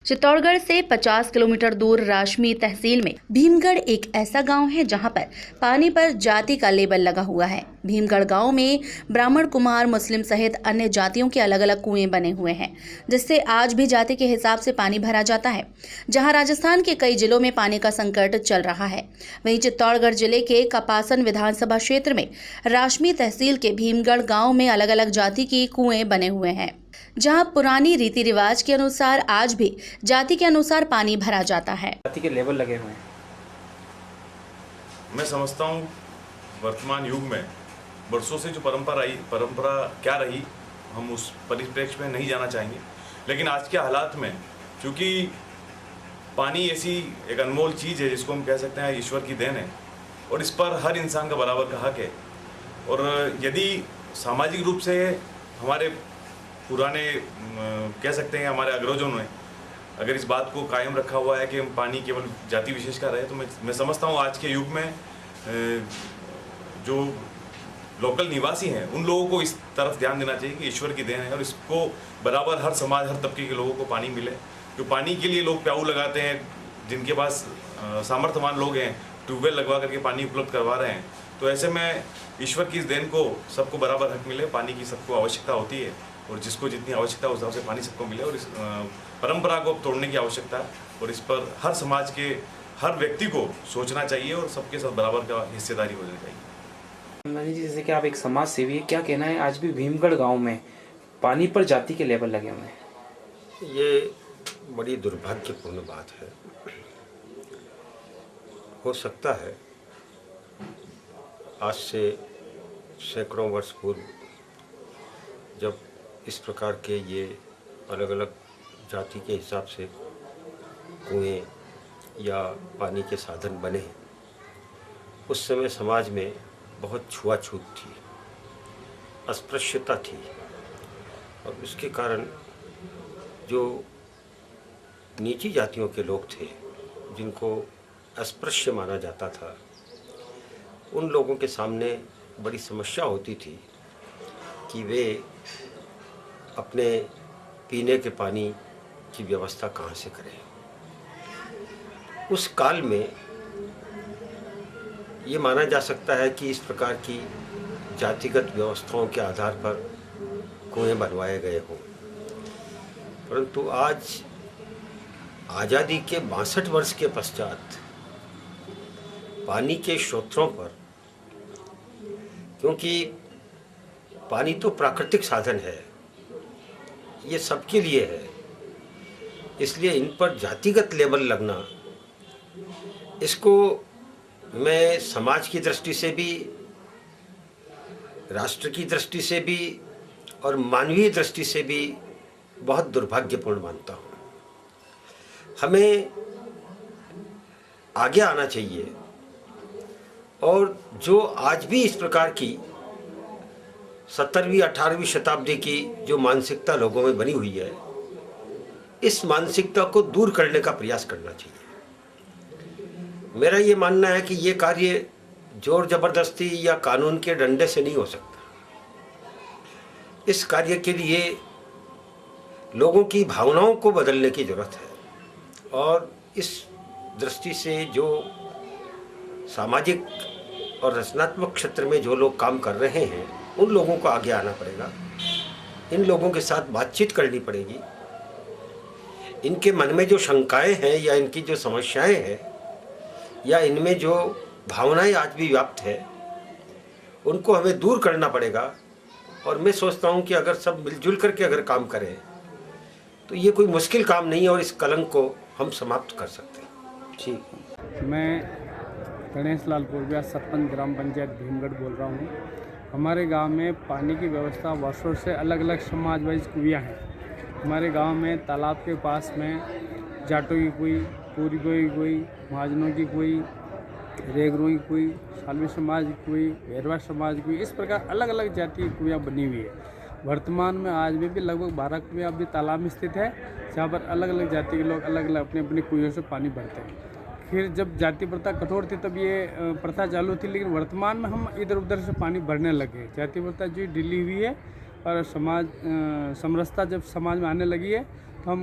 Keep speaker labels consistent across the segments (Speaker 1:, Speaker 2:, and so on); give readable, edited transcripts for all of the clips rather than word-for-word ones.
Speaker 1: चित्तौड़गढ़ से 50 किलोमीटर दूर राशमी तहसील में भीमगढ़ एक ऐसा गांव है जहां पर पानी पर जाति का लेबल लगा हुआ है। भीमगढ़ गांव में ब्राह्मण, कुमार, मुस्लिम सहित अन्य जातियों के अलग अलग कुएं बने हुए हैं, जिससे आज भी जाति के हिसाब से पानी भरा जाता है। जहां राजस्थान के कई जिलों में पानी का संकट चल रहा है, वहीं चित्तौड़गढ़ जिले के कपासन विधानसभा क्षेत्र में राशमी तहसील के भीमगढ़ गाँव में अलग अलग जाति की कुएं बने हुए हैं, जहां पुरानी रीति रिवाज के अनुसार आज भी जाति के अनुसार पानी भरा जाता है।
Speaker 2: जाति के लेवल लगे हुए हैं।
Speaker 3: मैं समझता हूँ वर्तमान युग में वर्षों से जो परंपरा क्या रही, हम उस परिप्रेक्ष्य में नहीं जाना चाहेंगे, लेकिन आज के हालात में क्योंकि पानी ऐसी एक अनमोल चीज़ है जिसको हम कह सकते हैं ईश्वर की देन है और इस पर हर इंसान का बराबर का हक है। और यदि सामाजिक रूप से हमारे पुराने कह सकते हैं हमारे अग्रजों ने अगर इस बात को कायम रखा हुआ है कि हम पानी केवल जाति विशेष का रहे, तो मैं समझता हूँ आज के युग में जो लोकल निवासी हैं उन लोगों को इस तरफ ध्यान देना चाहिए कि ईश्वर की देन है और इसको बराबर हर समाज, हर तबके के लोगों को पानी मिले। जो पानी के लिए लोग प्याऊ लगाते हैं, जिनके पास सामर्थ्यवान लोग हैं, ट्यूबवेल लगवा करके पानी उपलब्ध करवा रहे हैं, तो ऐसे में ईश्वर की इस देन को सबको बराबर हक मिले। पानी की सबको आवश्यकता होती है और जिसको जितनी आवश्यकता है उस हिसाब से पानी सबको मिले और इस परंपरा को तोड़ने की आवश्यकता है और इस पर हर समाज के हर व्यक्ति को सोचना चाहिए और सबके साथ बराबर का हिस्सेदारी हो जानी चाहिए।
Speaker 2: मनीष जी, जैसे कि आप एक समाज सेवी है, क्या कहना है आज भी भीमगढ़ गांव में पानी पर जाति के लेबल लगे हुए हैं?
Speaker 4: ये बड़ी दुर्भाग्यपूर्ण बात है। हो सकता है आज से सैकड़ों वर्ष पूर्व जब इस प्रकार के ये अलग अलग जाति के हिसाब से कुएं या पानी के साधन बने, उस समय समाज में बहुत छुआछूत थी, अस्पृश्यता थी और उसके कारण जो नीची जातियों के लोग थे जिनको अस्पृश्य माना जाता था, उन लोगों के सामने बड़ी समस्या होती थी कि वे अपने पीने के पानी की व्यवस्था कहाँ से करें। उस काल में ये माना जा सकता है कि इस प्रकार की जातिगत व्यवस्थाओं के आधार पर कुएं बनवाए गए हों, परंतु आज आज़ादी के 62 वर्ष के पश्चात पानी के स्रोतों पर, क्योंकि पानी तो प्राकृतिक साधन है, ये सबके लिए है, इसलिए इन पर जातिगत लेबल लगना, इसको मैं समाज की दृष्टि से भी, राष्ट्र की दृष्टि से भी और मानवीय दृष्टि से भी बहुत दुर्भाग्यपूर्ण मानता हूँ। हमें आगे आना चाहिए और जो आज भी इस प्रकार की 17वीं 18वीं शताब्दी की जो मानसिकता लोगों में बनी हुई है, इस मानसिकता को दूर करने का प्रयास करना चाहिए। मेरा ये मानना है कि ये कार्य जोर जबरदस्ती या कानून के डंडे से नहीं हो सकता। इस कार्य के लिए लोगों की भावनाओं को बदलने की जरूरत है और इस दृष्टि से जो सामाजिक और रचनात्मक क्षेत्र में जो लोग काम कर रहे हैं, उन लोगों को आगे आना पड़ेगा, इन लोगों के साथ बातचीत करनी पड़ेगी। इनके मन में जो शंकाएं हैं या इनकी जो समस्याएं हैं या इनमें जो भावनाएं आज भी व्याप्त है, उनको हमें दूर करना पड़ेगा। और मैं सोचता हूं कि अगर सब मिलजुल करके अगर काम करें तो ये कोई मुश्किल काम नहीं है और इस कलंक को हम समाप्त कर सकते हैं।
Speaker 2: ठीक।
Speaker 5: मैं गणेश लाल पूर्विया, सरपंच ग्राम पंचायत भीमगढ़ बोल रहा हूँ। हमारे गांव में पानी की व्यवस्था वर्षों से अलग अलग समाज वाइज कुएँ हैं। हमारे गांव में तालाब के पास में जाटों की कुई, पूरी की कुई, महाजनों की कुई, रेगरों की कुई, सालवी समाज की कुई, भैरवा समाज की कुई, इस प्रकार अलग अलग जाति की कुएँ बनी हुई है। वर्तमान में आज भी लगभग 12 कुएँ अभी तालाब में स्थित है, जहाँ पर अलग अलग जाति के लोग अलग अलग अपने अपने कुएँ से पानी भरते हैं। फिर जब जाति प्रथा कठोर थी तब ये प्रथा चालू थी, लेकिन वर्तमान में हम इधर उधर से पानी भरने लगे। जाति प्रथा जो ढीली हुई है और समाज समरसता जब समाज में आने लगी है हम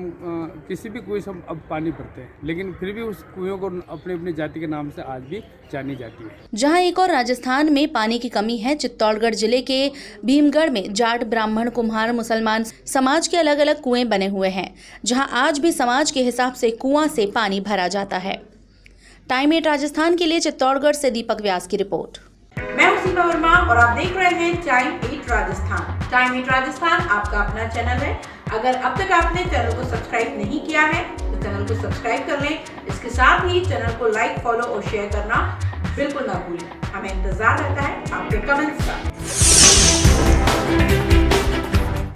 Speaker 5: किसी भी कुएं से हम अब पानी भरते हैं, लेकिन फिर भी उस कुएं को अपने अपनी जाति के नाम से आज भी जानी जाती है।
Speaker 1: जहां एक और राजस्थान में पानी की कमी है, चित्तौड़गढ़ जिले के भीमगढ़ में जाट, ब्राह्मण, कुम्हार, मुसलमान समाज के अलग अलग कुएं बने हुए हैं, जहां आज भी समाज के हिसाब से कुआं से पानी भरा जाता है। टाइम 8 राजस्थान के लिए चित्तौड़गढ़ से दीपक व्यास की रिपोर्ट।
Speaker 6: मैं हूं सीमा वर्मा और आप देख रहे हैं टाइम 8 राजस्थान। टाइम 8 राजस्थान आपका अपना चैनल है। अगर अब तक आपने चैनल को सब्सक्राइब नहीं किया है तो चैनल को सब्सक्राइब कर लें। इसके साथ ही चैनल को लाइक, फॉलो और शेयर करना बिल्कुल ना भूलें। हमें इंतजार रहता है आपके कमेंट्स का।